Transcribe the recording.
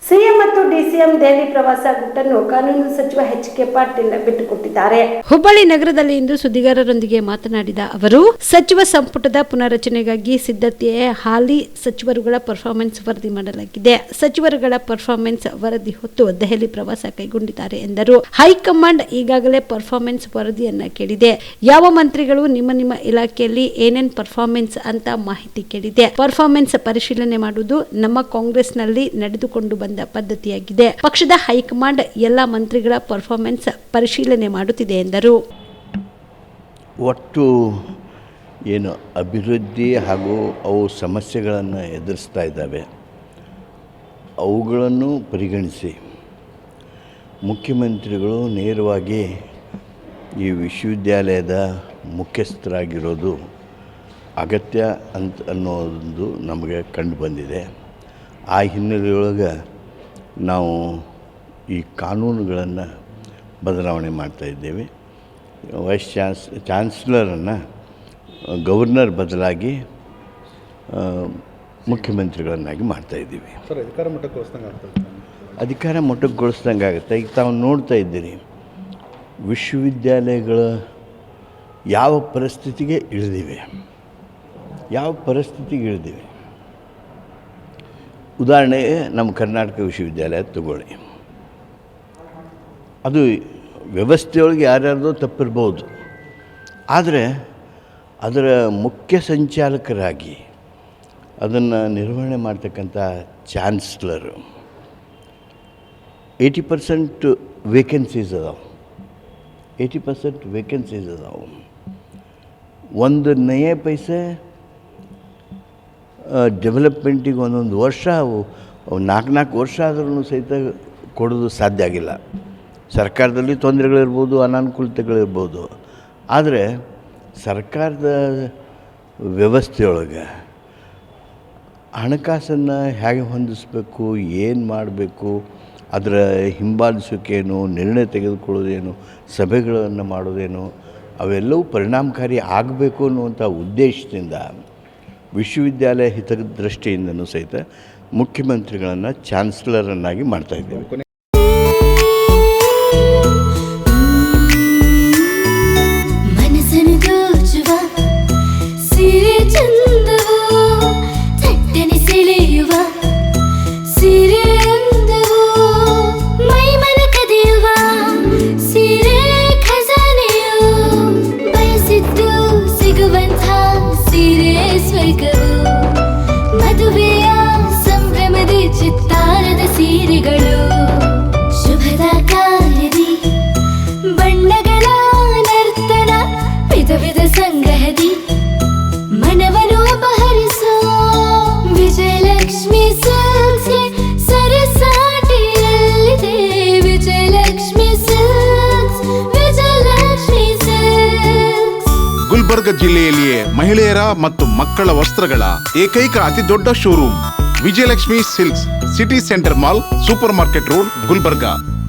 CM ಮತ್ತು DCM Delhi ಪ್ರವಾಸ ಗುಟ್ಟನ್ನು ಕಾನೂನು ಸಚಿವ ಎಚ್.ಕೆ. ಪಾಟೀಲ್ ಬಿಟ್ಟುಕೊಟ್ಟಿದ್ದಾರೆ. ಹುಬ್ಬಳ್ಳಿ ನಗರದಲ್ಲಿ ಇಂದು ಸುದ್ದಿಗಾರರೊಂದಿಗೆ ಮಾತನಾಡಿದ ಅವರು, ಸಚಿವ ಸಂಪುಟದ ಪುನರಚನೆಗಾಗಿ ಸಿದ್ಧತೆಯ ಹಾಲಿ ಸಚಿವರುಗಳ ಪರ್ಫಾರ್ಮೆನ್ಸ್ ವರದಿ ಮಾಡಲಾಗಿದೆ. ಸಚಿವರುಗಳ ಪರ್ಫಾರ್ಮೆನ್ಸ್ ವರದಿ ಹೊತ್ತು ದೆಹಲಿ ಪ್ರವಾಸ ಕೈಗೊಂಡಿದ್ದಾರೆ ಎಂದರು. ಹೈಕಮಾಂಡ್ ಈಗಾಗಲೇ ಪರ್ಫಾರ್ಮೆನ್ಸ್ ವರದಿಯನ್ನ ಕೇಳಿದೆ. ಯಾವ ಮಂತ್ರಿಗಳು ನಿಮ್ಮ ಇಲಾಖೆಯಲ್ಲಿ ಏನೇನ್ ಪರ್ಫಾರ್ಮೆನ್ಸ್ ಅಂತ ಮಾಹಿತಿ ಕೇಳಿದೆ. ಪರ್ಫಾರ್ಮೆನ್ಸ್ ಪರಿಶೀಲನೆ ಮಾಡುವುದು ನಮ್ಮ ಕಾಂಗ್ರೆಸ್ನಲ್ಲಿ ನಡೆದುಕೊಂಡು ಬಂದ ಪದ್ಧತಿಯಾಗಿದೆ. ಪಕ್ಷದ ಹೈಕಮಾಂಡ್ ಎಲ್ಲ ಮಂತ್ರಿಗಳ ಪರ್ಫಾರ್ಮೆನ್ಸ್ ಪರಿಶೀಲನೆ ಮಾಡುತ್ತಿದೆ ಎಂದರು. ಒಟ್ಟು ಏನು ಅಭಿವೃದ್ಧಿ ಹಾಗೂ ಅವು ಸಮಸ್ಯೆಗಳನ್ನು ಎದುರಿಸ್ತಾ ಇದ್ದಾವೆ, ಅವುಗಳನ್ನು ಪರಿಗಣಿಸಿ ಮುಖ್ಯಮಂತ್ರಿಗಳು ನೇರವಾಗಿ ಈ ವಿಶ್ವವಿದ್ಯಾಲಯದ ಮುಖ್ಯಸ್ಥರಾಗಿರೋದು ಅಗತ್ಯ ಅನ್ನೋದು ನಮಗೆ ಕಂಡು ಬಂದಿದೆ. ಆ ಹಿನ್ನೆಲೆಯೊಳಗೆ ನಾವು ಈ ಕಾನೂನುಗಳನ್ನು ಬದಲಾವಣೆ ಮಾಡ್ತಾಯಿದ್ದೇವೆ. ವೈಸ್ ಚಾನ್ಸಲರನ್ನು ಗವರ್ನರ್ ಬದಲಾಗಿ ಮುಖ್ಯಮಂತ್ರಿಗಳನ್ನಾಗಿ ಮಾಡ್ತಾಯಿದ್ದೀವಿ. ಅಧಿಕಾರ ಮೊಟಕುಗೊಳಿಸ್ದಂಗೆ ಆಗುತ್ತೆ. ಈಗ ತಾವು ನೋಡ್ತಾ ಇದ್ದೀರಿ, ವಿಶ್ವವಿದ್ಯಾಲಯಗಳ ಯಾವ ಪರಿಸ್ಥಿತಿಗೆ ಇಳಿದಿವೆ. ಉದಾಹರಣೆಗೆ ನಮ್ಮ ಕರ್ನಾಟಕ ವಿಶ್ವವಿದ್ಯಾಲಯ ತಗೊಳ್ಳಿ. ಅದು ವ್ಯವಸ್ಥೆಯೊಳಗೆ ಯಾರ್ಯಾರ್ದೋ ತಪ್ಪಿರ್ಬೋದು, ಆದರೆ ಅದರ ಮುಖ್ಯ ಸಂಚಾಲಕರಾಗಿ ಅದನ್ನು ನಿರ್ವಹಣೆ ಮಾಡ್ತಕ್ಕಂಥ ಚಾನ್ಸಲರು 80% ವೇಕೆನ್ಸೀಸ್ ಅದಾವೆ. 80% ವೇಕೆನ್ಸೀಸ್ ಅದಾವೆ. ಒಂದು ನಯೆ ಪೈಸೆ ಡೆವಲಪ್ಮೆಂಟಿಗೆ ಒಂದೊಂದು ವರ್ಷ, 4 ವರ್ಷ ಆದ್ರೂ ಸಹಿತ ಕೊಡೋದು ಸಾಧ್ಯ ಆಗಿಲ್ಲ. ಸರ್ಕಾರದಲ್ಲಿ ತೊಂದರೆಗಳಿರ್ಬೋದು, ಅನಾನುಕೂಲತೆಗಳಿರ್ಬೋದು, ಆದರೆ ಸರ್ಕಾರದ ವ್ಯವಸ್ಥೆಯೊಳಗೆ ಹಣಕಾಸನ್ನು ಹೇಗೆ ಹೊಂದಿಸಬೇಕು, ಏನು ಮಾಡಬೇಕು, ಅದರ ಹಿಂಬಾಲಿಸೋಕೇನು, ನಿರ್ಣಯ ತೆಗೆದುಕೊಳ್ಳೋದೇನು, ಸಭೆಗಳನ್ನು ಮಾಡೋದೇನು, ಅವೆಲ್ಲವೂ ಪರಿಣಾಮಕಾರಿ ಆಗಬೇಕು ಅನ್ನುವಂಥ ಉದ್ದೇಶದಿಂದ ವಿಶ್ವವಿದ್ಯಾಲಯ ಹಿತದೃಷ್ಟಿಯಿಂದನೂ ಸಹಿತ ಮುಖ್ಯಮಂತ್ರಿಗಳನ್ನು ಚಾನ್ಸಲರನ್ನಾಗಿ ಮಾಡ್ತಾಯಿದ್ದೇವೆ. ಮದುವೆಯ ಸಂಭ್ರಮದ ಚಿತ್ತಾರದ ಸೀರೆಗಳು, ಶುಭದ ಕಾರ್ಯದಿ ಬಣ್ಣಗಳ ನರ್ತನ, ವಿಧ ಸಂಗ್ರಹದಿ ಮನವನ್ನು ಅಪಹರಿಸೋ ವಿಜಯಲಕ್ಷ್ಮಿ ಸಿಲ್ಕ್ಸ್ ಸರಸಾಟಿಯಲ್ಲಿದೆ. ವಿಜಯಲಕ್ಷ್ಮಿ ಸಿಲ್ಕ್ಸ್. ಗುಲ್ಬರ್ಗ ಜಿಲ್ಲೆಯಲ್ಲಿಯೇ ಮಹಿಳೆಯರ ಮತ್ತು ಮಕ್ಕಳ ವಸ್ತ್ರಗಳ ಏಕೈಕ ಅತಿ ದೊಡ್ಡ showroom Vijayalakshmi silks, city centre mall, super market road, Gulbarga.